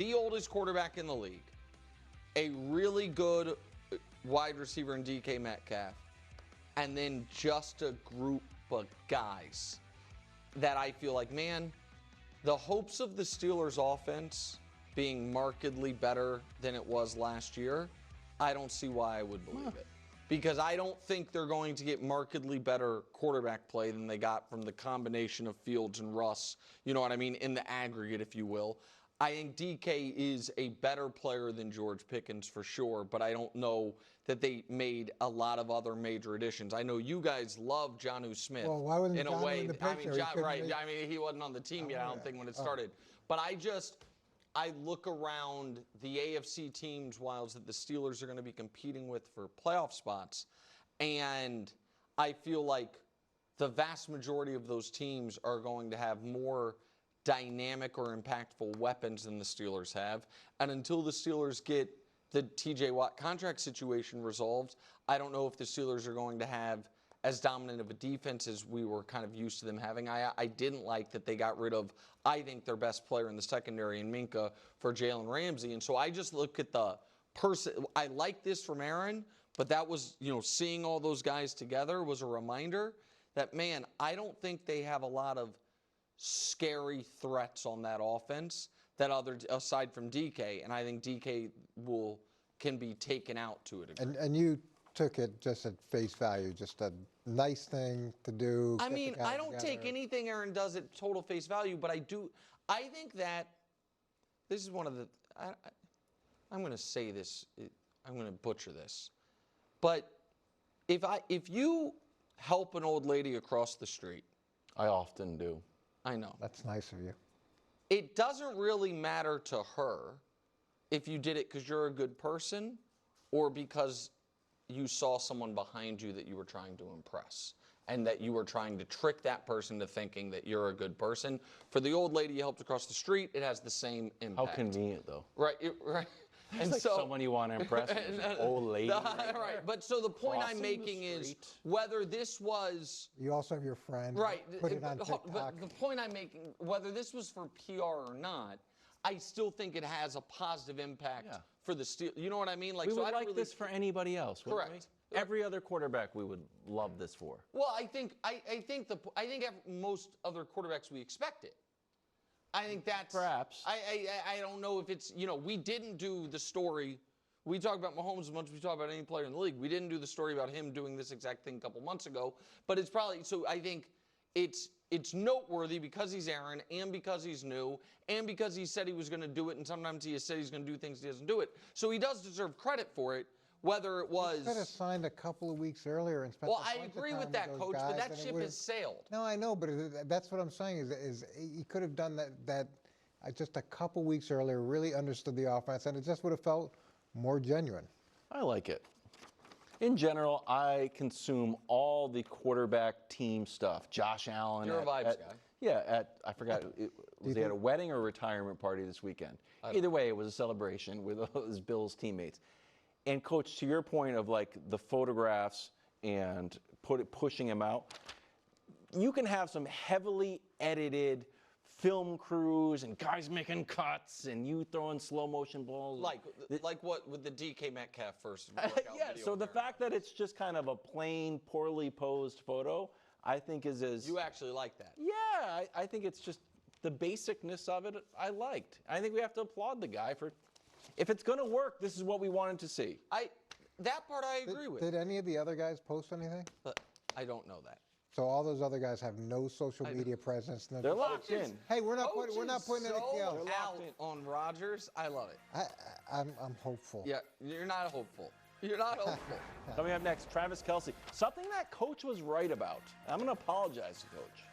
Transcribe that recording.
the oldest quarterback in the league, a really good wide receiver in DK Metcalf, and then just a group of guys that I feel like, man, the hopes of the Steelers' offense being markedly better than it was last year, I don't see why I would believe it. Because I don't think they're going to get markedly better quarterback play than they got from the combination of Fields and Russ, you know what I mean, in the aggregate, if you will. I think DK is a better player than George Pickens for sure, but I don't know that they made a lot of other major additions. I know you guys love Jonnu Smith. Well, why wasn't in a Jonnu way, in the picture? right? I mean, he wasn't on the team yet. I don't think when it started. But I look around the AFC teams, whilst that the Steelers are going to be competing with for playoff spots, and I feel like the vast majority of those teams are going to have more dynamic or impactful weapons than the Steelers have. And until the Steelers get the TJ Watt contract situation resolved, I don't know if the Steelers are going to have as dominant of a defense as we were kind of used to them having. I didn't like that they got rid of, I think, their best player in the secondary in Minka for Jalen Ramsey. And so I just look at the person. I like this from Aaron, but that was, seeing all those guys together was a reminder that, man, I don't think they have a lot of scary threats on that offense that aside from DK, and I think DK can be taken out to a degree. And you took it just at face value, just a nice thing to do. I mean, I don't take anything Aaron does at total face value, but I think that this is one of the, I'm going to say this, I'm going to butcher this, but if you help an old lady across the street. I often do. I know. That's nice of you. It doesn't really matter to her if you did it because you're a good person or because you saw someone behind you that you were trying to impress and that you were trying to trick that person to thinking that you're a good person. For the old lady you helped across the street, it has the same impact. How convenient, though. Right, right. And like so, someone you want to impress, an old lady. Right, but so the point I'm making is whether this was... You also have your friend. Right. Put it on TikTok. But the point I'm making, whether this was for PR or not, I still think it has a positive impact for the Steelers. You know what I mean? Like, we would like this for anybody else, wouldn't correct. We? Every other quarterback we would love this for. Well, I think most other quarterbacks we expect it. I think that's perhaps. I don't know if it's, we didn't do the story. We talk about Mahomes as much as we talk about any player in the league. We didn't do the story about him doing this exact thing a couple months ago, but it's probably, so I think it's noteworthy because he's Aaron and because he's new and because he said he was going to do it, and sometimes he has said he's going to do things he doesn't do it. So he does deserve credit for it. Whether it was... He could have signed a couple of weeks earlier and spent Well, I agree with that, Coach, but that ship has sailed. No, I know, but that's what I'm saying is he could have done that just a couple weeks earlier, really understood the offense, and it just would have felt more genuine. I like it. In general, I consume all the quarterback team stuff. Josh Allen. You're a vibes guy. Yeah, I forgot, was he at a wedding or a retirement party this weekend? Either way, it was a celebration with his Bills teammates. And, Coach, to your point of, like, the photographs and pushing him out, you can have some heavily edited film crews and guys making cuts and you throwing slow-motion balls. Like what with the DK Metcalf first workout yeah, so the fact that it's just kind of a plain, poorly posed photo, I think is as... You actually like that? Yeah, I think it's just the basicness of it I liked. I think we have to applaud the guy for... If it's going to work, this is what we wanted to see. That part I agree with. Did any of the other guys post anything? I don't know that. So all those other guys have no social media presence. No, they're locked in. Hey, we're not putting anything else. Out on Rodgers. I love it. I'm hopeful. Yeah, you're not hopeful. You're not hopeful. Coming up next, Travis Kelce. Something that Coach was right about. I'm going to apologize to Coach.